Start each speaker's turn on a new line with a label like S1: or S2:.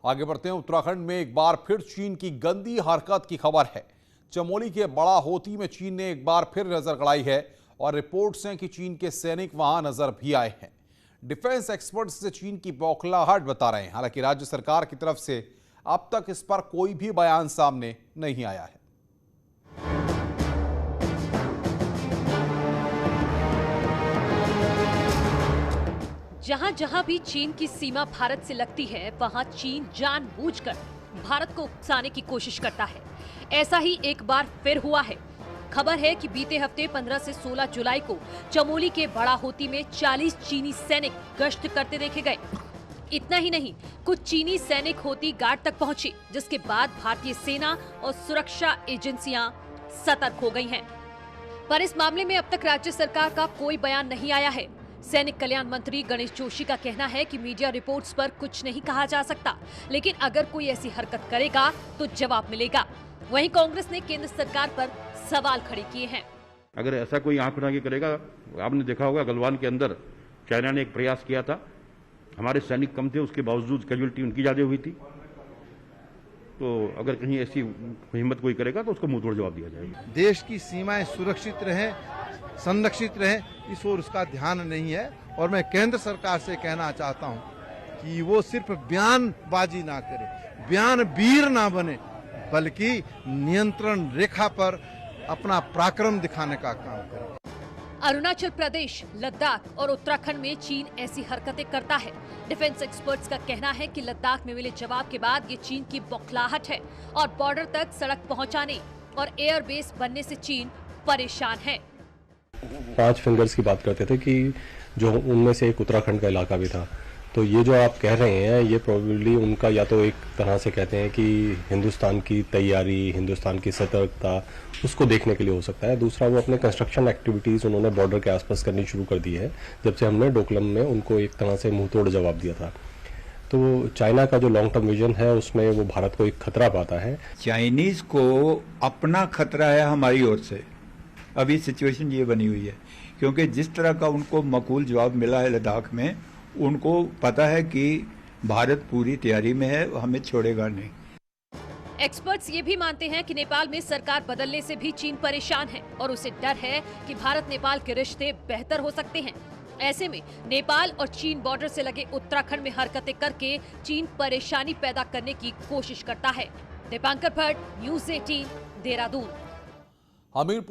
S1: आगे बढ़ते हैं। उत्तराखंड में एक बार फिर चीन की गंदी हरकत की खबर है। चमोली के बड़ा होती में चीन ने एक बार फिर नजर गड़ाई है और रिपोर्ट्स हैं कि चीन के सैनिक वहां नजर भी आए हैं। डिफेंस एक्सपर्ट्स से चीन की बौखलाहट बता रहे हैं। हालांकि राज्य सरकार की तरफ से अब तक इस पर कोई भी बयान सामने नहीं आया है।
S2: जहां जहां भी चीन की सीमा भारत से लगती है, वहां चीन जानबूझकर भारत को उकसाने की कोशिश करता है। ऐसा ही एक बार फिर हुआ है। खबर है कि बीते हफ्ते 15 से 16 जुलाई को चमोली के बड़ा होती में 40 चीनी सैनिक गश्त करते देखे गए। इतना ही नहीं, कुछ चीनी सैनिक होती घाट तक पहुंचे, जिसके बाद भारतीय सेना और सुरक्षा एजेंसियां सतर्क हो गई हैं। पर इस मामले में अब तक राज्य सरकार का कोई बयान नहीं आया है। सैनिक कल्याण मंत्री गणेश जोशी का कहना है कि मीडिया रिपोर्ट्स पर कुछ नहीं कहा जा सकता, लेकिन अगर कोई ऐसी हरकत करेगा तो जवाब मिलेगा। वहीं कांग्रेस ने केंद्र सरकार पर सवाल खड़े किए हैं।
S3: अगर ऐसा कोई आंख बना के करेगा, आपने देखा होगा गलवान के अंदर चाइना ने एक प्रयास किया था, हमारे सैनिक कम थे, उसके बावजूद कैजुअलिटी उनकी ज्यादा हुई थी। तो अगर कहीं ऐसी हिम्मत कोई करेगा तो उसको मुंह तोड़ जवाब दिया जाएगा।
S4: देश की सीमाएं सुरक्षित रहे, संरक्षित रहे, इस ओर उसका ध्यान नहीं है। और मैं केंद्र सरकार से कहना चाहता हूं कि वो सिर्फ बयानबाजी ना करे, बयानवीर ना बने, बल्कि नियंत्रण रेखा पर अपना पराक्रम दिखाने का काम करे।
S2: अरुणाचल प्रदेश, लद्दाख और उत्तराखंड में चीन ऐसी हरकतें करता है। डिफेंस एक्सपर्ट्स का कहना है कि लद्दाख में मिले जवाब के बाद ये चीन की बौखलाहट है और बॉर्डर तक सड़क पहुंचाने और एयरबेस बनने से चीन परेशान है।
S5: 5 फिंगर्स की बात करते थे कि जो उनमें से एक उत्तराखंड का इलाका भी था। तो ये जो आप कह रहे हैं, ये प्रोबेबली उनका या तो एक तरह से कहते हैं कि हिंदुस्तान की तैयारी, हिंदुस्तान की सतर्कता, उसको देखने के लिए हो सकता है। दूसरा, वो अपने कंस्ट्रक्शन एक्टिविटीज़ उन्होंने बॉर्डर के आसपास करनी शुरू कर दी है, जब से हमने डोकलम में उनको एक तरह से मुंह तोड़ जवाब दिया था। तो चाइना का जो लॉन्ग टर्म विजन है, उसमें वो भारत को एक खतरा पाता है।
S6: चाइनीज को अपना खतरा है हमारी ओर से। अभी सिचुएशन ये बनी हुई है क्योंकि जिस तरह का उनको मकूल जवाब मिला है लद्दाख में, उनको पता है कि भारत पूरी तैयारी में है, हमें छोड़ेगा नहीं।
S2: एक्सपर्ट्स ये भी मानते हैं कि नेपाल में सरकार बदलने से भी चीन परेशान है और उसे डर है कि भारत नेपाल के रिश्ते बेहतर हो सकते हैं। ऐसे में नेपाल और चीन बॉर्डर से लगे उत्तराखंड में हरकतें करके चीन परेशानी पैदा करने की कोशिश करता है। दीपांकर भट्ट, न्यूज़ 18, देहरादून।
S1: हमीरपुर